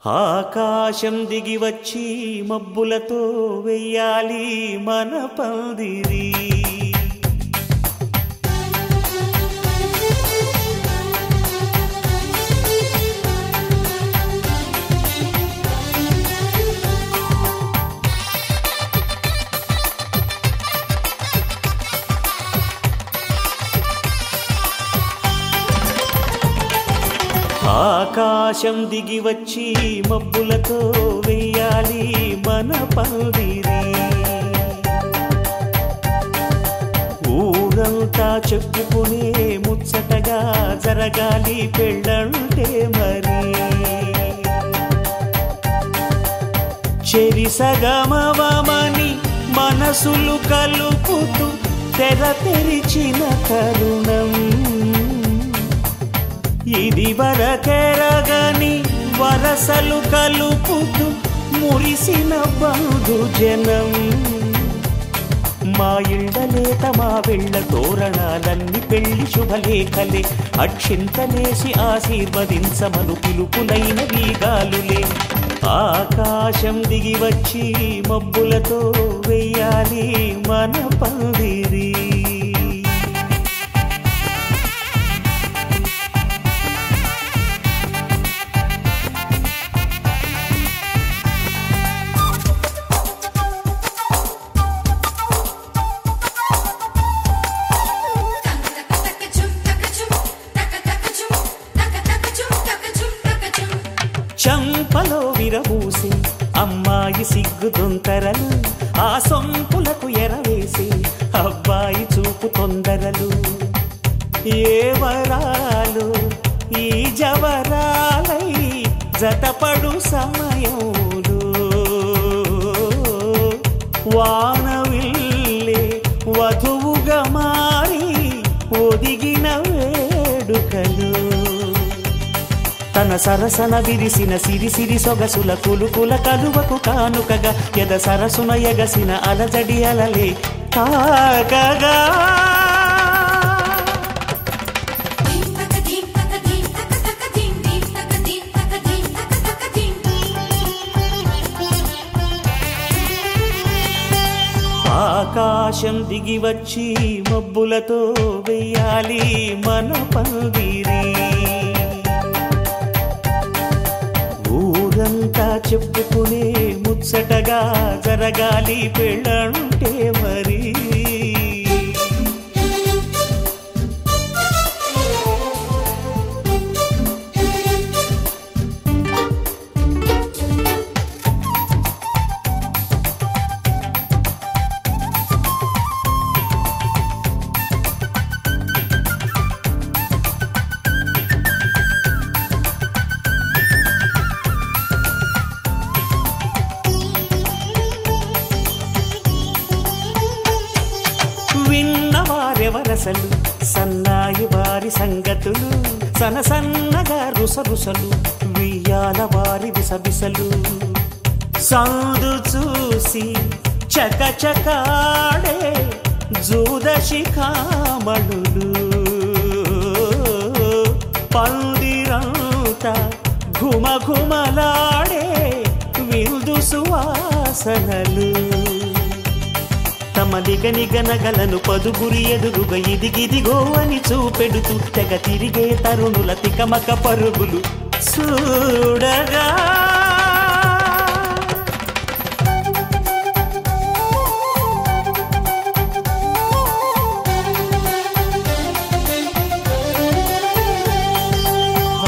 ఆకాశం దిగి వచ్చి మబ్బులతో వెయ్యాలి మన పందిరి. ఆకాశం దిగి వచ్చి మబ్బులతో వెయ్యాలి మన పందిరి. ఊరంతా చెప్పుకునే ముచ్చటగా జరగాలి పెళ్ళంటే మరి. చెరిసగమవమని మనసులు కలుపుతూ తెర తెరిచిన తరుణం. ఇది వరకెరగని వరసలు కలుపుతూ మురిసిన బంధుజనం. మా ఇళ్ళలేత మా వెళ్ళ తోరణాలన్నీ పెళ్లి శుభలేఖలే. అక్షింతలేసి ఆశీర్వదించమను పిలుపులైన వీగాలులే. ఆకాశం దిగి వచ్చి మబ్బులతో వెయ్యాలి మన పందిరి. చంపలో విరబూసి అమ్మాయి సిగ్గు దొంతరలు. ఆ సొంపులకు ఎరవేసి అబ్బాయి చూపు తొందరలు. ఏ వరాలు ఈ జవరాలై జతపడు సమయంలో. వానవిల్లే వధువుగా మారి ఒదిగిన వేడుకలు. తన సరసన విరిసిన సిరిసిరి సొగసుల కులుకుల కలువకు కానుకగా ఎద సరసున ఎగసిన అలజడి అలలే తాకగా. ఆకాశం దిగి వచ్చి మబ్బులతో వెయ్యాలి మన పందిరి. ఊరంతా చెప్పుకునే ముచ్చటగా జరగాలి పెళ్ళంటే మరి. విన్నవారెవరసలు సన్నాయి వారి సంగతులు. సనసన్నగా రుసరుసలు వియ్యాల వారి విసబిసలు. సందు చూసి చకచకాడే జూదశిఖామణులు. పందిరంతా ఘుమఘుమలాడే విందు సువాసనలు. తమ నిగనిగనగలను పదుగురి ఎదురుగా ఇదిగిదిగో అని చూపెడుతూ తెగ తిరిగే తరుణుల తికమక పరుగులు చూడగా.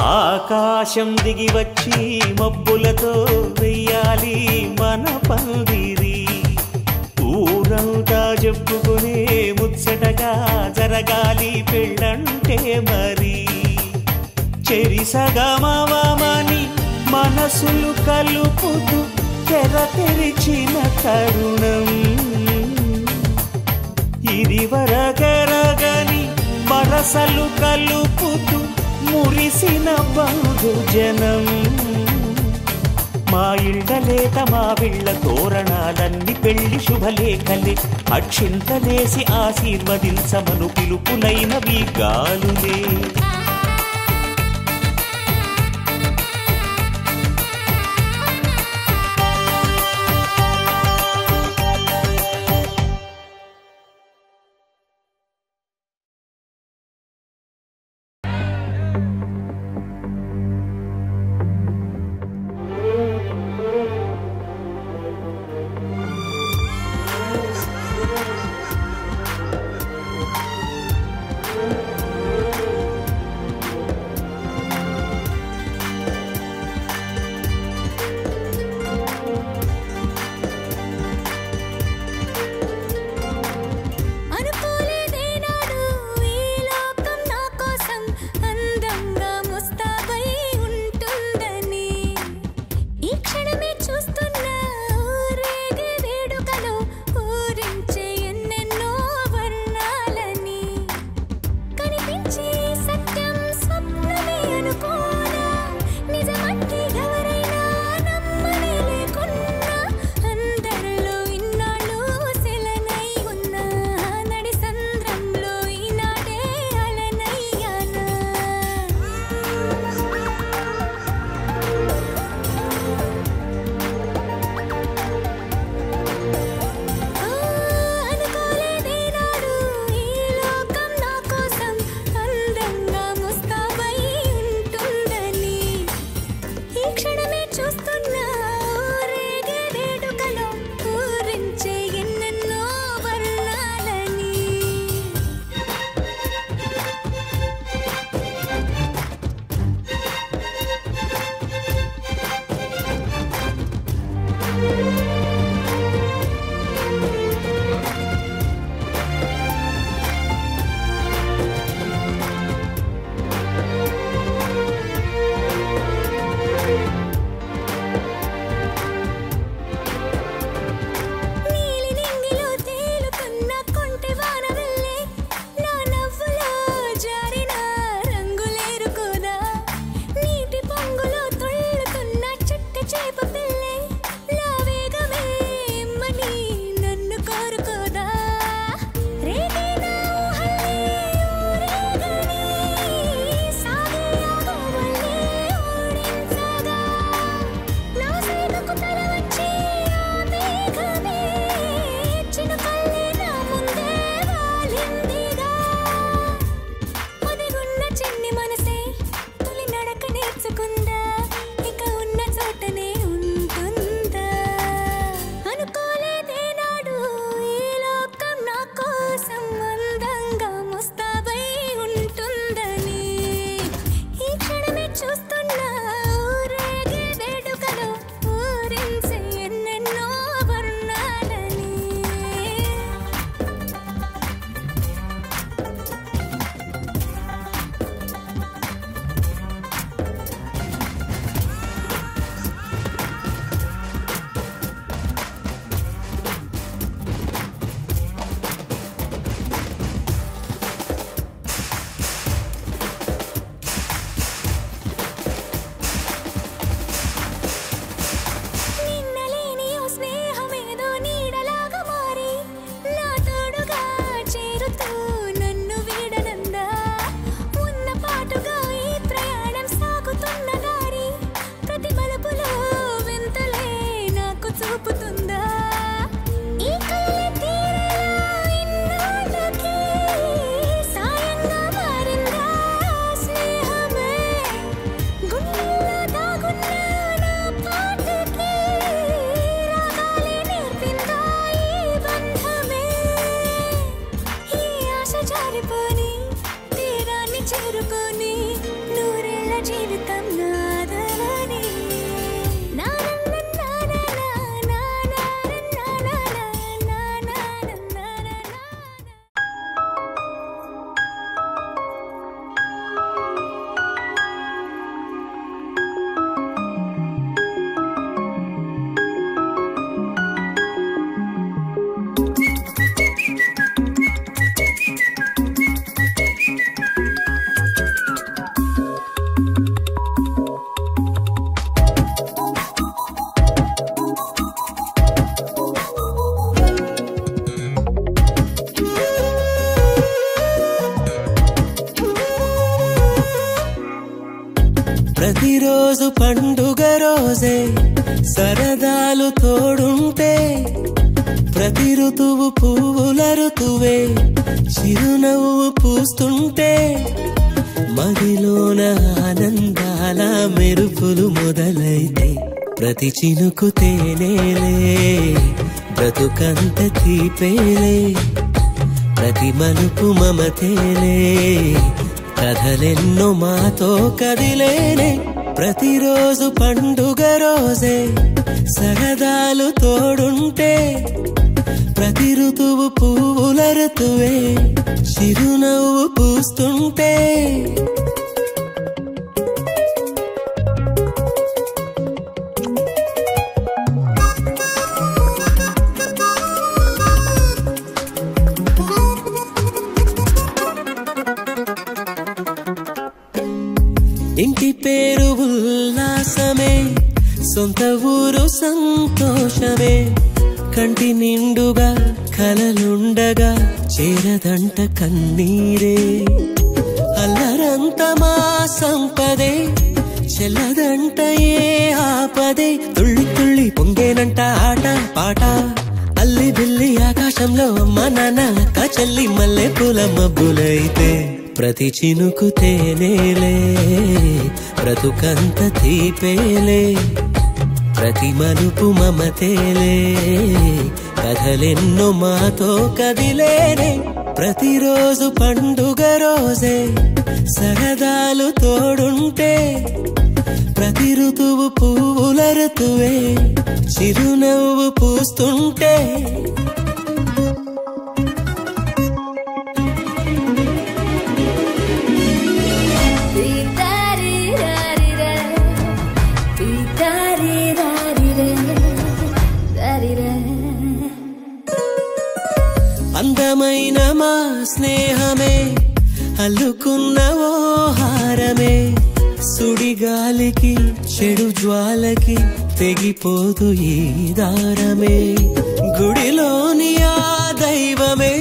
ఆకాశం దిగి వచ్చి మబ్బులతో వెయ్యాలి మన పందిరి. ఊరంతా చెప్పుకునే ముచ్చటగా జరగాలి పెళ్ళంటే మరి. చెరిసగమవమని మనసులు కలుపుతూ తెర తెరిచిన తరుణం. ఇది వరకెరగని వరసలు కలుపుతూ మురిసిన బంధుజనం. మా ఇళ్ళలేత మా వీళ్ళ తోరణాలన్నీ పెళ్లి శుభలేఖలే. అక్షింతలేసి ఆశీర్వదించమను పిలుపులైన వీగాలులే. ప్రతిరోజు పండుగ రోజే సరదాలు తోడుంటే ప్రతి ఋతువు పువ్వుల ఋతువే చిరునవ్వు పూస్తుంటే మదిలోన ఆనందాల మెరుపులు మొదలైతే ప్రతి చినుకు తేనేలే బ్రతుకంత తీపేలే ప్రతి మలుపు మమతేలే కథలెన్నో మాతో కదిలేనే ప్రతిరోజు పండుగ రోజే సరదాలు తోడుంటే ప్రతి ఋతువు పువ్వుల ఋతువే చిరునవ్వు పూస్తుంటే ఇంటి పేరు ఉల్లాసమే సొంత ఊరు సంతోషమే కంటి నిండుగా కలలుండగా చేరదంట కన్నీరే అల్లరంత మా సంపదే చెల్లదంట ఏ ఆపదే తుళ్ళి తుళ్ళి పొంగేనంట ఆట పాట అల్లి బిల్లి ఆకాశంలో అమ్మ నాన్న అక్క చెల్లి మల్లె పూల మబ్బులైతే ప్రతి చినుకు తేనేలే బ్రతుకంత తీపేలే ప్రతి మలుపు మమతేలే కథలెన్నో మాతో కదిలేనే ప్రతిరోజు పండుగ రోజే సరదాలు తోడుంటే ప్రతి ఋతువు పువ్వుల ఋతువే చిరునవ్వు పూస్తుంటే అందమైన మా స్నేహమే అల్లుకున్న ఓ హారమే సుడిగాలికి చెడు జ్వాలకి తెగిపోదు ఈ దారమే గుడిలోని ఆ దైవమే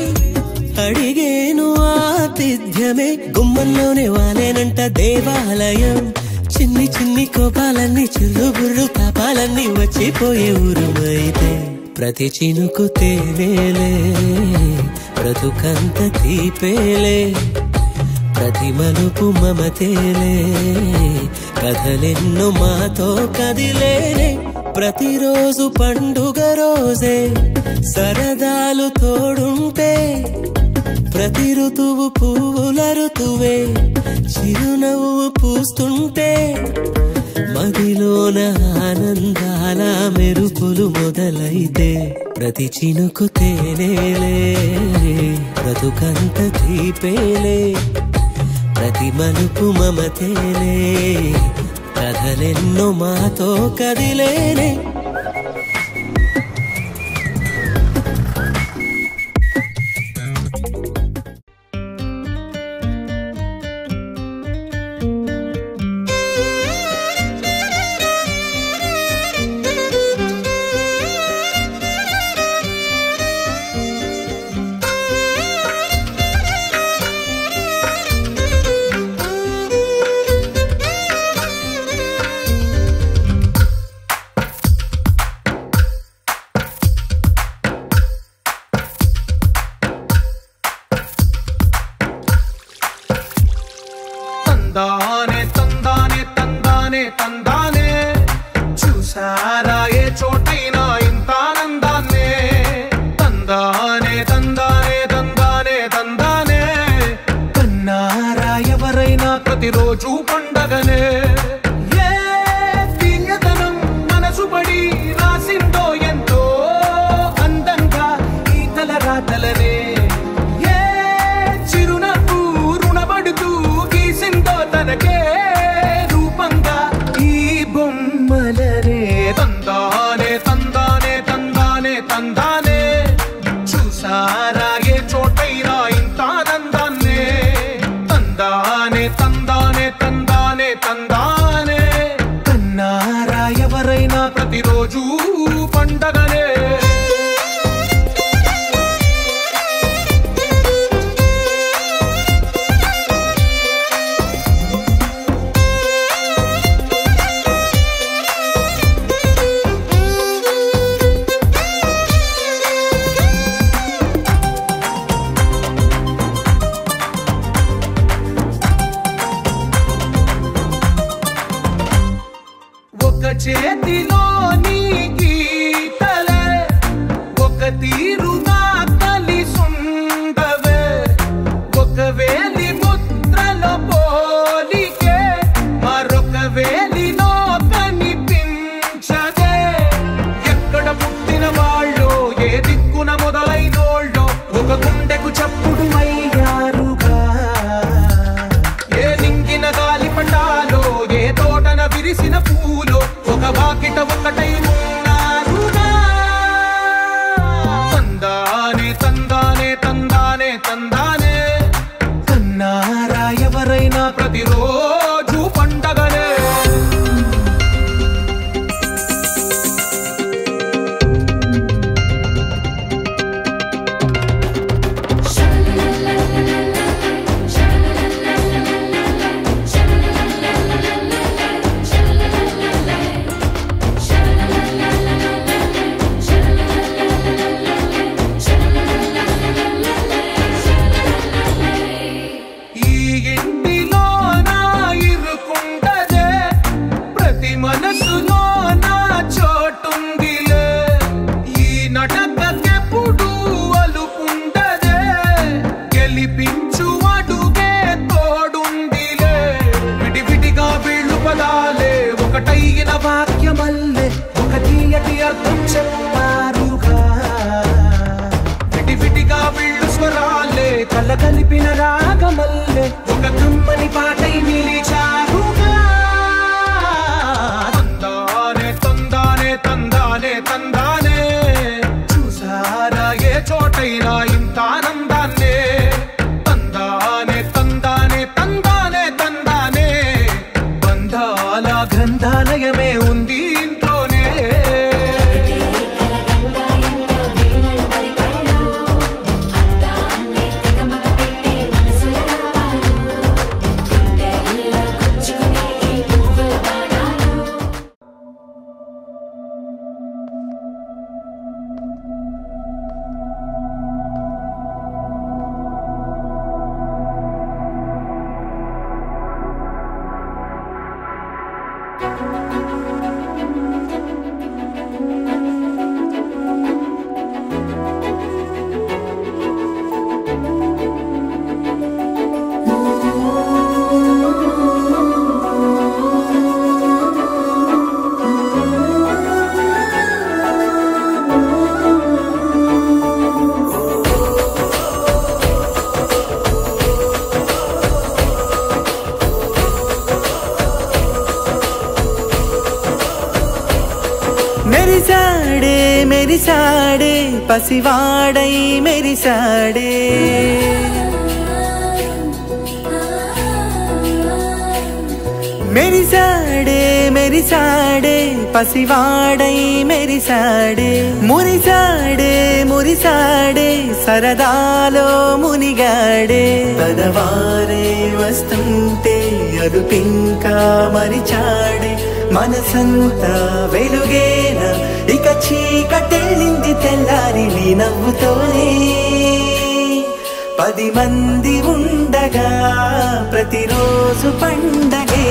అడిగేను ఆతిథ్యమే గుమ్మంలోనే వాలేనంట దేవాలయం చిన్ని చిన్ని కోపాలన్నీ చిల్లు బుర్రు తాపాలన్నీ వచ్చిపోయే ఊరుమైతే ప్రతి చినుకు తేనేలే బ్రతుకంత తీపేలే ప్రతి మలుపు మమతేలే కథలెన్నో మాతో కదిలేనే ప్రతిరోజు పండుగ రోజే సరదాలు తోడుంటే ప్రతి ఋతువు పువ్వుల ఋతువే చిరునవ్వు పూస్తుంటే మదిలోన ఆనందాల మెరుపులు మొదలైతే ప్రతి చినుకు తేనేలే బ్రతుకంత తీపేలే ప్రతి మలుపు మమతేలే కథలెన్నో మాతో కదిలేనే తందానే తందానే తందానే తందానే చూసారా ఏ చోటైనా ఇంత ఆనందాన్నే తందానే తందానే తందానే తందానే కన్నారా ఎవరైనా ప్రతిరోజు పండగనే ఏ దివ్యతనం మనసు పడి రాసిందో ఎంతో అందంగా ఈ తలరాతలనే తనకే రూపంగా ఈ బొమ్మలనే తందానే తందానే తందానే తందానే చూసారా ఏ చోటైనా ఇంత ఆనందాన్నే తందానే తందానే తందానే తందానే చేతిలో నీ గీతలే ఒక తీరుగా కలిసుండవే ఒకవేళ ముద్రలో పోలికే మరొక వేలిలో కనిపించదే ఎక్కడ పుట్టిన వాళ్ళు ఏ దిక్కున మొదలైనోళ్ళో ఒక గుండెకు చప్పుడు అయ్యారుగా ఏ నింగిన గాలి పటాలో ఏ తోటన విరిసిన పూలో ఒక వాకిట ఒకటై ఉన్నారుగా తందానే తందానే తందానే తందానే కన్నారా ఎవరైనా ప్రతిరోజు పండగనే మనసులో నా చోటుందిలే ఈ నటకెప్పుడు అలుపుండదే గెలిపించు అడుగే తోడుందిలే విడివిడిగా వీళ్ళు పదాలే ఒకటైన వాక్యమల్లే ఒక తీయటి అర్థం చెప్పారుగా విడివిడిగా వీళ్ళు స్వరాలే కలగలిపిన రాగమల్లే ఒక కమ్మని పాటై నిలిచారుగా తందానే తందానే చూసారా ఏ చోటైనా ఇంత ఆనందాన్నే తందానే తందానే తందానే తందానే బంధాల గ్రంథాలయమే ఉంది ఇంట్లోనే మెరిసాడే మెరిసాడే పసివాడై మెరిసాడే మెరిసాడే మెరిసాడే పసివాడై మెరిసాడే మురిసాడే మురిసాడే సరదాలో మునిగాడే పదవారే వస్తుంటే అరుపింకా మరిచాడే మనసంతా వెలుగేన ఇక చీకటెళ్ళింది తెల్లారి నీ నవ్వుతోనే 10 మంది ఉండగా ప్రతిరోజు పండగే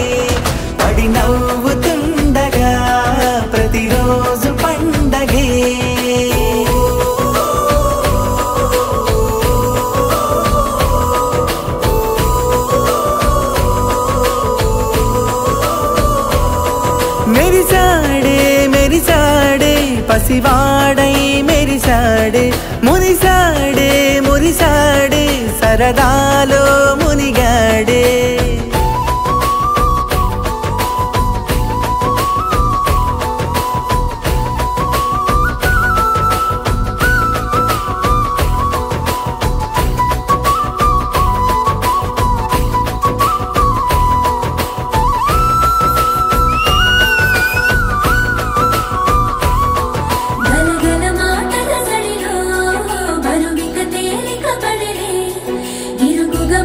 పడి నవ్వుతుండగా ప్రతిరోజు పండగే మెరిసాడే మెరిసాడే పసివాడై మెరిసాడే మురిసాడే మురిసాడే సరదాలో మునిగాడే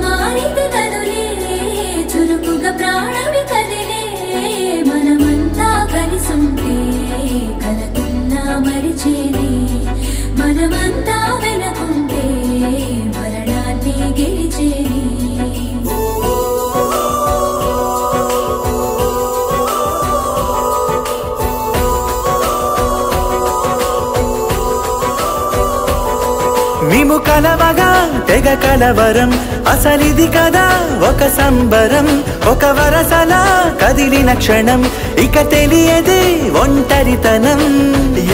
మారితే కను మేము కలవగా తెగ కలవరం అసలిది కదా ఒక సంబరం ఒక వరసలా కదిలిన క్షణం ఇక తెలియదే ఒంటరితనం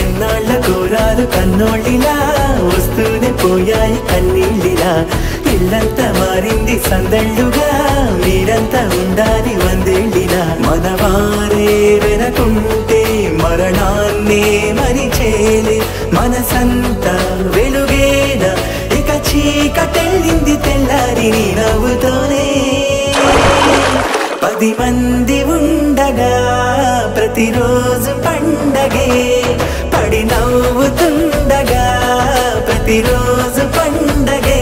ఎన్నాళ్ళ కోరాలు కన్నోళ్ళిలా వస్తూనే పోయాయి కన్నీళ్ళిలా ఇల్లంతా మారింది సందళ్ళుగా మీరంతా ఉండాలి వందేళ్ళిలా మనవారే వెనకుంటే మరణాన్నే మరిచేలే మనసంతా వెలుగేనా ఇక చీకటెళ్ళింది తెల్లారి నీ నవ్వుతోనే 10 మంది ఉండగా ప్రతిరోజు పండగే పడి నవ్వుతుండగా ప్రతిరోజు పండగే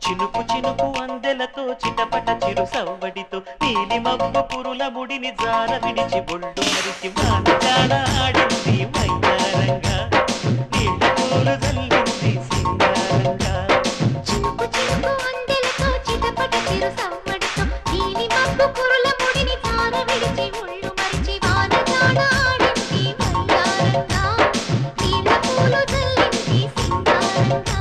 చినుకు చినుకు అందెలతో చిటపట చిరు సవ్వడితో నీలి మబ్బు పురుల ముడిని జార విడిచి బొళ్ళు మరిచి వానజాడ ఆడింది వయ్యారంగా నీళ్ళ పూలు జల్లింది సింగారంగా చినుకు చినుకు అందెలతో చిటపట చిరు సవ్వడితో నీలి మబ్బు పురుల ముడిని జార విడిచి బొళ్ళు మరిచి వానజాడ ఆడింది వయ్యారంగా నీళ్ళ పూలు జల్లింది సింగారంగా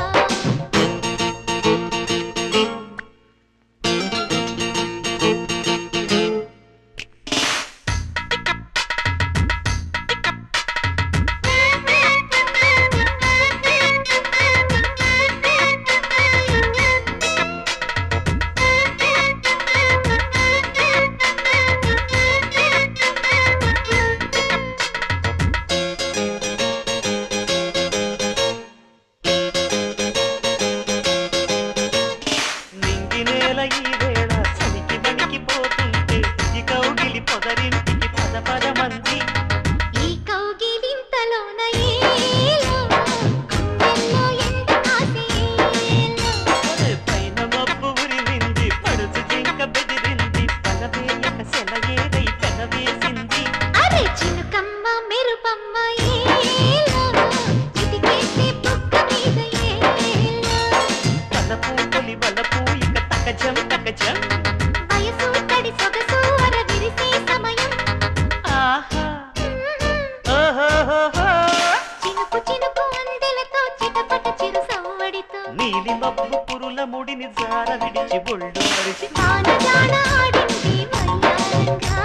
నీలి మబ్బు పురుల ముడిని జార విడిచి బొళ్ళు మరిచి వానజాడ ఆడింది వయ్యారంగా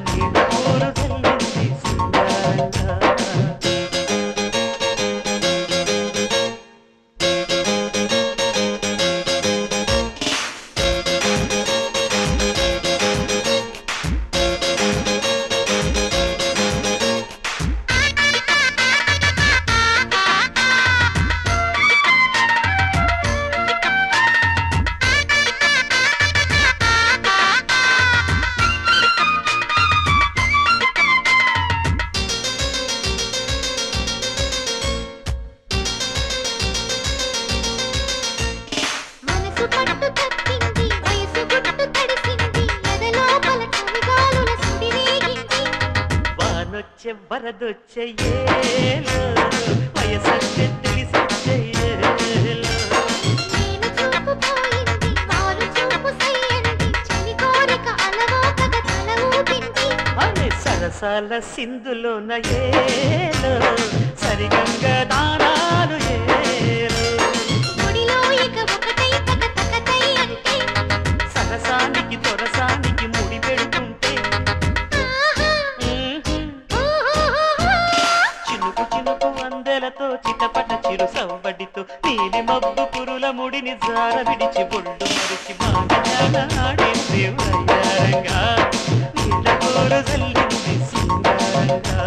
నీళ్ళ పూలు జల్లింది సింగారంగా వరదొచ్చే ఏలో వయసంటే తెలిసొచ్చే ఏలో నేను చూపు పోయింది వారు చూపు సయ్యంది చలి కోరిక అలవోకగ తల ఊపింది అరే సరసాల సింధులోన ఏలో సరిగంగ దానాలు ఏలో ముడిలో ఇక ఒకటై తక తకతై అంటే సరసానికి తొరసానికి ముడి పెడుతుంటే చినుకు అందెలతో చిటపట చిరు సవ్వడితో నీలి మబ్బు పురుల ముడిని జార విడిచి బొళ్ళు మరిచి వానజాడ ఆడింది వయ్యారంగా నీళ్ళ పూలు జల్లింది సింగారంగా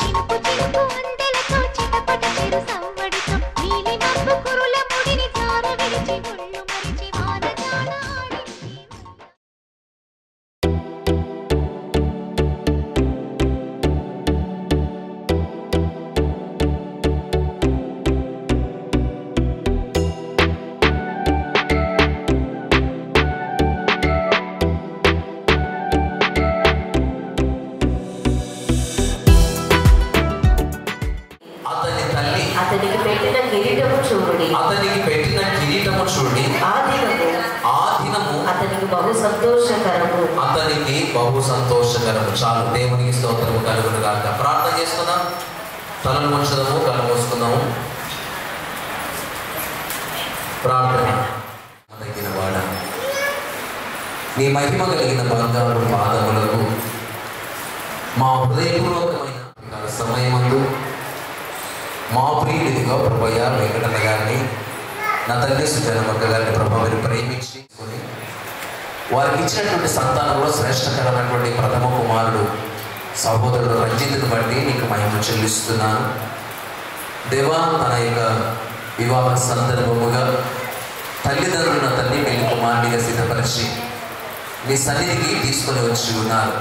చినుకు చినుకు అందెలతో చిటపట చిరు సవ్వడితో నీలి మబ్బు పురుల ముడిని జార విడిచి బొళ్ళు మరిచి వానజాడ ఆడింది అతనికి పెట్టిన కిరీటము చూడండి ఆ దినము అతనికి బహు సంతోషకరము చాలు. దేవునికి స్తోత్రము కలుగును గాక. ప్రార్థన చేసుకుందాం. తలలు ముంచుదాము, కళ్ళు మూసుకుందాము. ప్రార్థన. కలిగిన వాడ నీ మహిమ కలిగిన బంగారు పాదములకు మా హృదయపూర్వకమైన సమయమందు మా ప్రియుడిగా ప్రభయ్య వెంకటన్న గారిని, నా తల్లి సుజనమక్క గారిని ప్రభు మీరు ప్రేమించి వారికి ఇచ్చినటువంటి సంతానంలో శ్రేష్టకరమైనటువంటి ప్రథమ కుమారుడు సహోదరుడు రంజిత్ను బట్టి నీకు మహిమ చెల్లిస్తున్నాను. దేవా, తన యొక్క వివాహ సందర్భముగా తల్లిదండ్రుల తల్లి పెళ్లి కుమారుడిగా సిద్ధపరిచి నీ సన్నిధికి తీసుకొని వచ్చి ఉన్నారు.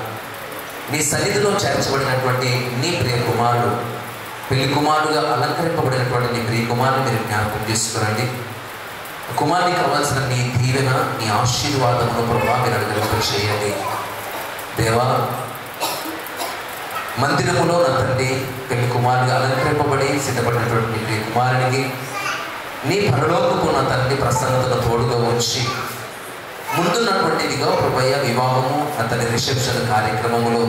నీ సన్నిధిలో చేర్చబడినటువంటి నీ ప్రియ కుమారుడు, పెళ్లి కుమారుడుగా అలంకరింపబడినటువంటి నీ ప్రియ కుమారుడు మీరు జ్ఞాపకం చేసుకురండి. కుమారునికి కావాల్సిన నీ దీవెన, నీ ఆశీర్వాదమును ప్రభా మీరు అనుగ్రహం చేయండి. దేవా, మందిరములో నా తండ్రి పెళ్లి కుమారుడిగా అలంకరింపబడి సిద్ధపడినటువంటి నీ కుమారునికి నీ పరలోకపు నా తండ్రి ప్రసన్నతను తోడుగా వచ్చి ముందున్నటువంటిదిగా ప్రభయ్య వివాహము అతని రిసెప్షన్ కార్యక్రమములో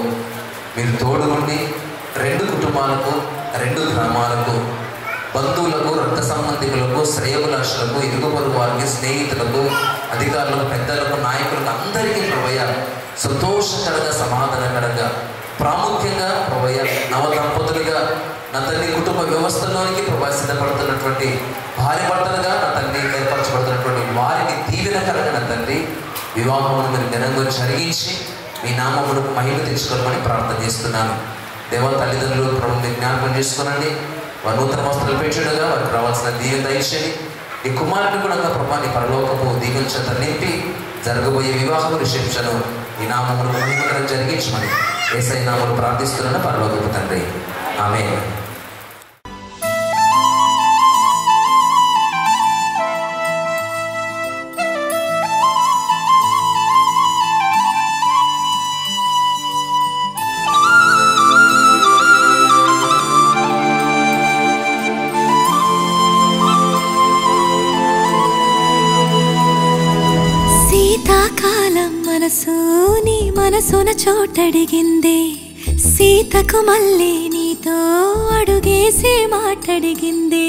మీరు తోడుగుండి 2 కుటుంబాలకు, 2 గ్రామాలకు, బంధువులకు, రక్త సంబంధికులకు, శ్రేయోభిలాషులకు, ఇరుగు పొరుగు వారికి, స్నేహితులకు, అధికారులకు, పెద్దలకు, నాయకులకు అందరికీ ప్రభయ్య సంతోషకరంగా, సమాధానకరంగా, ప్రాముఖ్యంగా ప్రభయ్య నవ దంపతులుగా నా తండ్రి కుటుంబ వ్యవస్థలోనికి ప్రభా సిద్ధపడుతున్నటువంటి భార్య భర్తలుగా నా తండ్రి ఏర్పరచబడుతున్నటువంటి వారికి దీవెనకరంగా నా తండ్రి వివాహమును మీరు ఘనంగా జరిగించి మీ నామమును మహిమ తెచ్చుకోవాలని ప్రార్థన చేస్తున్నాను. దేవ తల్లిదండ్రులు ప్రభు మీరు జ్ఞాపకం చేసుకోనండి. వారు నూతన వస్త్రాలు పెట్టుడుగా వారికి రావాల్సిన దీవెన దయచేయండి. ఈ కుమారుని కూడా ప్రభా నీ పరలోకపు దీవెంచత నింపి జరగబోయే వివాహము రిసెప్షన్ ఈ నామమును మహిమకరం జరిగించమని యేసయ్య నామమును ప్రార్థిస్తున్నాను పరలోకపు తండ్రి. ఆమేన్. నీ మనసున చోటడిగిందే, సీతకు మళ్ళీ నీతో అడుగేసి మాటడిగిందే.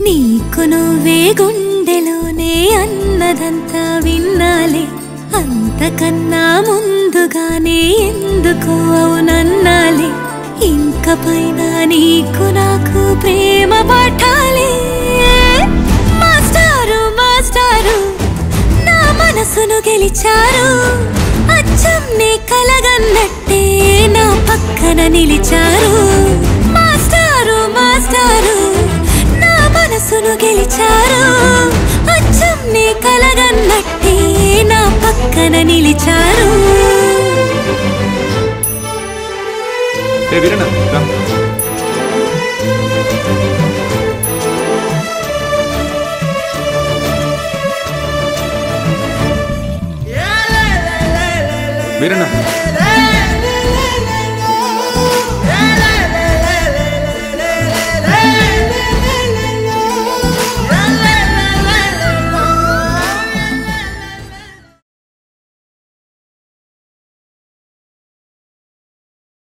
నీకు నువ్వే గుండెలోనే అన్నదంతా విన్నాలే, అంతకన్నా ముందుగానే ఎందుకు అవునన్నాలే. ఇంక పైన నీకు నాకు ప్రేమ పాఠాలే. మాస్టారు మాస్టారు నా మనసును గెలిచారు, అచ్చం నీ కలగన్నట్టే నా పక్కన నిలిచారు. మాస్టారు మాస్టారు నా మనసును గెలిచారు, అచ్చం నీ కలగన్నట్టే నా పక్కన నిలిచారు. వీరన్న